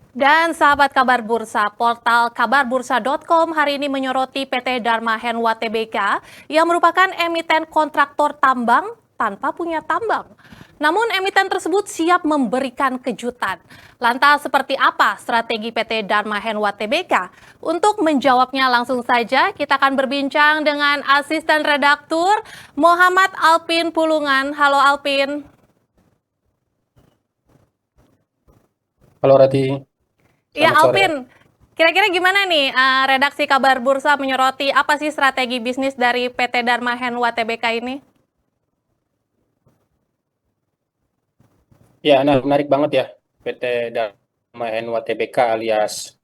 Dan sahabat kabar bursa, portal kabarbursa.com hari ini menyoroti PT Dharma Henwa Tbk yang merupakan emiten kontraktor tambang tanpa punya tambang. Namun emiten tersebut siap memberikan kejutan. Lantas seperti apa strategi PT Dharma Henwa Tbk? Untuk menjawabnya langsung saja kita akan berbincang dengan asisten redaktur Muhammad Alpin Pulungan. Halo Alpin. Halo Rati, Iya selamat sore. Alpin, kira-kira gimana nih redaksi kabar bursa menyoroti apa sih strategi bisnis dari PT Dharma Henwa Tbk ini? Ya, nah menarik banget ya PT Dharma Henwa Tbk alias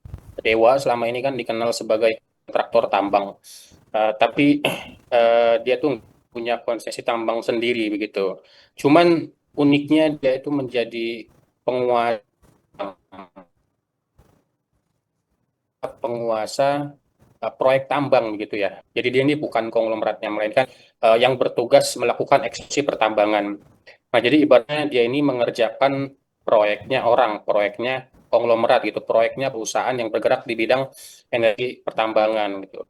Dewa selama ini kan dikenal sebagai kontraktor tambang. Tapi dia tuh punya konsesi tambang sendiri begitu. Cuman uniknya dia itu menjadi penguasa penguasa proyek tambang gitu ya. Jadi dia ini bukan konglomeratnya melainkan yang bertugas melakukan eksekusi pertambangan. Nah, jadi ibaratnya dia ini mengerjakan proyeknya orang, proyeknya konglomerat gitu, proyeknya perusahaan yang bergerak di bidang energi pertambangan gitu.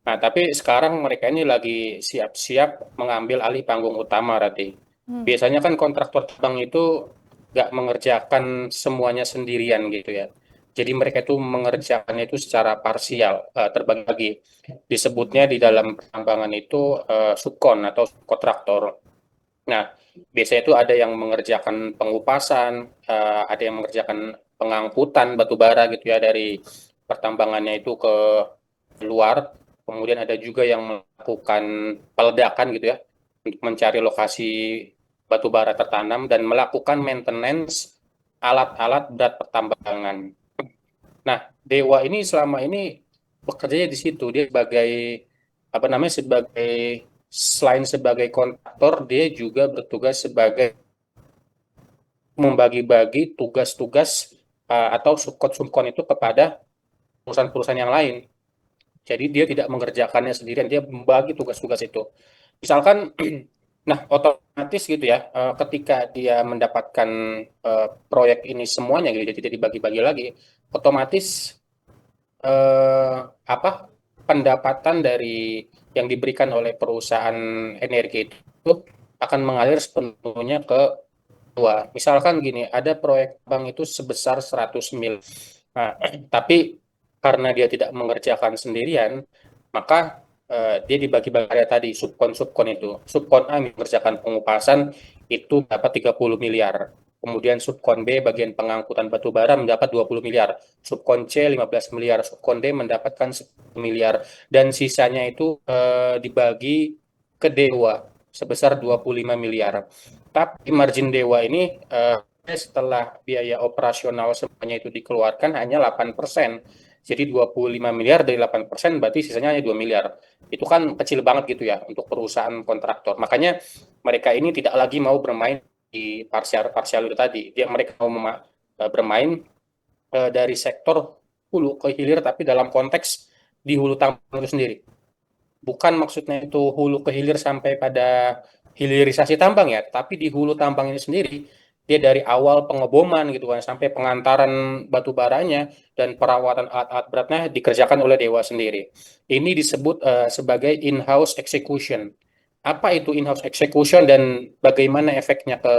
Nah, tapi sekarang mereka ini lagi siap-siap mengambil alih panggung utama, Rati. Hmm. Biasanya kan kontraktor tambang itu nggak mengerjakan semuanya sendirian gitu ya. Jadi mereka itu mengerjakannya itu secara parsial, terbagi-bagi. Disebutnya di dalam pertambangan itu subkon atau kontraktor. Nah, biasanya itu ada yang mengerjakan pengupasan, ada yang mengerjakan pengangkutan batu bara gitu ya dari pertambangannya itu ke luar. Kemudian ada juga yang melakukan peledakan gitu ya untuk mencari lokasi batu bara tertanam dan melakukan maintenance alat-alat berat pertambangan. Nah, Dewa ini selama ini bekerjanya di situ. Dia sebagai apa namanya sebagai selain sebagai kontraktor, dia juga bertugas sebagai membagi-bagi tugas-tugas atau subkon-subkon itu kepada perusahaan-perusahaan yang lain. Jadi dia tidak mengerjakannya sendirian, dia membagi tugas-tugas itu. Misalkan, nah otomatis gitu ya, ketika dia mendapatkan proyek ini semuanya gitu, jadi dibagi-bagi lagi, otomatis eh, apa pendapatan dari yang diberikan oleh perusahaan energi itu akan mengalir sepenuhnya ke dua. Misalkan gini, ada proyek bank itu sebesar 100 mil. Nah, tapi karena dia tidak mengerjakan sendirian, maka dia dibagi-bagi ada tadi subkon-subkon itu. Subkon A mengerjakan pengupasan itu dapat 30 miliar. Kemudian subkon B bagian pengangkutan batu bara mendapat 20 miliar. Subkon C 15 miliar. Subkon D mendapatkan 10 miliar. Dan sisanya itu dibagi ke Dewa sebesar 25 miliar. Tapi margin Dewa ini setelah biaya operasional semuanya itu dikeluarkan hanya 8%. Jadi 25 miliar dari 8% berarti sisanya hanya 2 miliar. Itu kan kecil banget gitu ya untuk perusahaan kontraktor. Makanya mereka ini tidak lagi mau bermain di parsial-parsial itu tadi. Mereka mau bermain dari sektor hulu ke hilir tapi dalam konteks di hulu tambang itu sendiri. Bukan maksudnya itu hulu ke hilir sampai pada hilirisasi tambang ya, tapi di hulu tambang ini sendiri dia dari awal pengeboman gitu kan sampai pengantaran batu baranya dan perawatan alat-alat beratnya dikerjakan oleh Dewa sendiri. Ini disebut sebagai in-house execution. Apa itu in-house execution dan bagaimana efeknya ke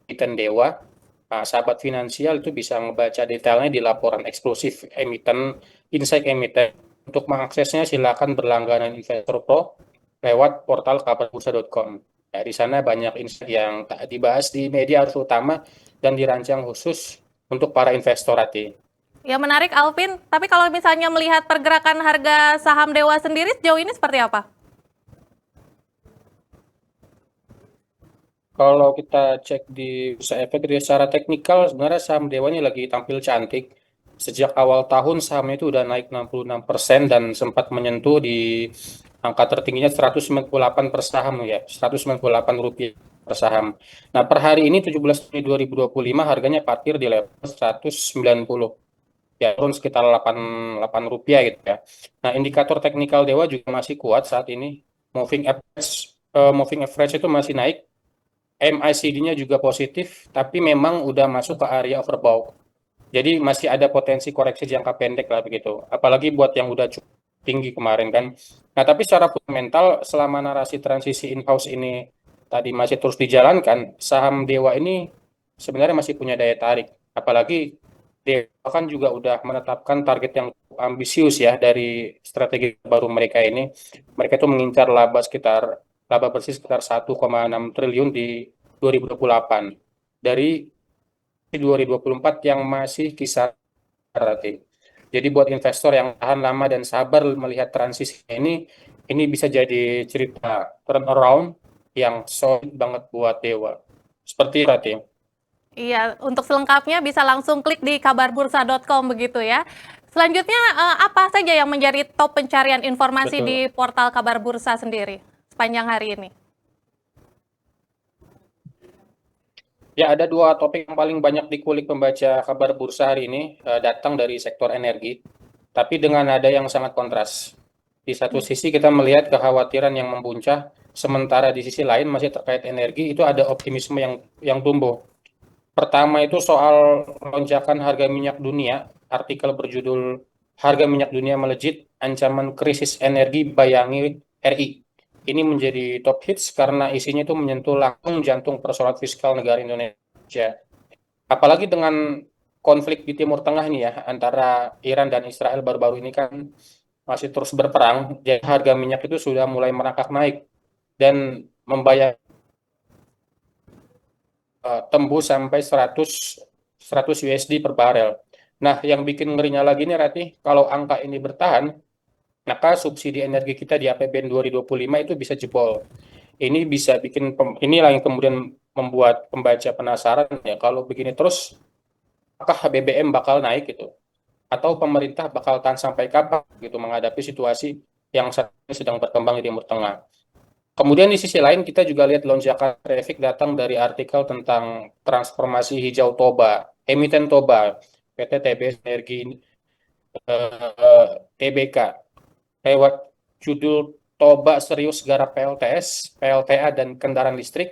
emiten Dewa? Nah, sahabat finansial itu bisa membaca detailnya di laporan eksklusif emiten, Insight Emiten. Untuk mengaksesnya silakan berlangganan Investor Pro lewat portal kabarbursa.com. Ya, di sana banyak insight yang tak dibahas di media arus utama dan dirancang khusus untuk para investor hati. Ya menarik Alvin, tapi kalau misalnya melihat pergerakan harga saham Dewa sendiri sejauh ini seperti apa? Kalau kita cek di bursa efek gitu ya, secara teknikal sebenarnya saham Dewa ini lagi tampil cantik. Sejak awal tahun sahamnya itu udah naik 66% dan sempat menyentuh di angka tertingginya 198 per saham ya, 198 rupiah per saham. Nah, per hari ini 17 Juni 2025 harganya parkir di level 190. Ya, turun sekitar 8 rupiah gitu ya. Nah, indikator teknikal Dewa juga masih kuat saat ini. Moving average itu masih naik, MACD-nya juga positif, tapi memang udah masuk ke area overbought. Jadi masih ada potensi koreksi jangka pendek lah begitu. Apalagi buat yang udah cukup tinggi kemarin kan. Nah, tapi secara fundamental selama narasi transisi in-house ini tadi masih terus dijalankan, saham Dewa ini sebenarnya masih punya daya tarik. Apalagi Dewa kan juga udah menetapkan target yang cukup ambisius ya dari strategi baru mereka ini. Mereka itu mengincar laba bersih sekitar 1,6 triliun di 2028 dari 2024 yang masih kisar berarti. Jadi buat investor yang tahan lama dan sabar melihat transisi ini bisa jadi cerita turnaround yang solid banget buat Dewa. Seperti itu, Rati. Iya, untuk selengkapnya bisa langsung klik di kabarbursa.com begitu ya. Selanjutnya, apa saja yang menjadi top pencarian informasi di Betul. portal Kabar Bursa sendiri sepanjang hari ini? Ya, ada dua topik yang paling banyak dikulik pembaca kabar bursa hari ini, datang dari sektor energi, tapi dengan nada yang sangat kontras. Di satu sisi kita melihat kekhawatiran yang membuncah, sementara di sisi lain masih terkait energi itu ada optimisme yang tumbuh. Pertama itu soal lonjakan harga minyak dunia, artikel berjudul Harga Minyak Dunia Melejit, Ancaman Krisis Energi Bayangi RI. Ini menjadi top hits karena isinya itu menyentuh langsung jantung persoalan fiskal negara Indonesia. Apalagi dengan konflik di Timur Tengah ini ya, antara Iran dan Israel baru-baru ini kan masih terus berperang, jadi harga minyak itu sudah mulai merangkak naik dan membayar tembus sampai 100 USD per barel. Nah, yang bikin ngerinya lagi nih Rati, kalau angka ini bertahan, maka subsidi energi kita di APBN 2025 itu bisa jebol. Ini bisa inilah yang kemudian membuat pembaca penasaran ya, kalau begini terus, apakah BBM bakal naik gitu? Atau pemerintah bakal tahan sampai kapan gitu menghadapi situasi yang saat ini sedang berkembang di Timur Tengah. Kemudian di sisi lain kita juga lihat lonjakan traffic datang dari artikel tentang transformasi hijau Toba, emiten Toba, PT TBS Energi TBK. Lewat judul Toba Serius Garap PLTS, PLTA dan Kendaraan Listrik,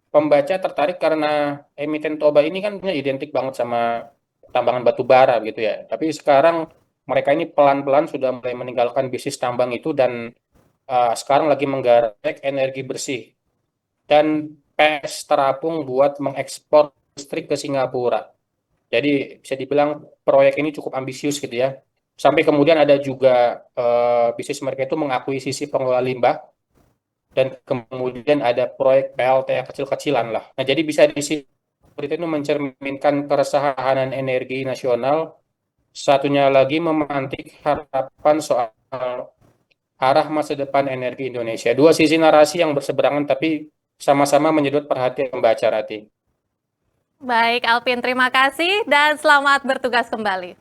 pembaca tertarik karena emiten Toba ini kan identik banget sama tambangan batu bara gitu ya. Tapi sekarang mereka ini pelan-pelan sudah mulai meninggalkan bisnis tambang itu dan sekarang lagi menggarap energi bersih dan PS terapung buat mengekspor listrik ke Singapura. Jadi bisa dibilang proyek ini cukup ambisius gitu ya. Sampai kemudian ada juga bisnis mereka itu mengakuisisi pengelola limbah dan kemudian ada proyek PLT kecil-kecilan lah. Nah, jadi bisa di sini berita itu mencerminkan keresahan energi nasional. Satunya lagi memantik harapan soal arah masa depan energi Indonesia. Dua sisi narasi yang berseberangan tapi sama-sama menyedot perhatian pembaca, Rati. Baik, Alvin, terima kasih dan selamat bertugas kembali.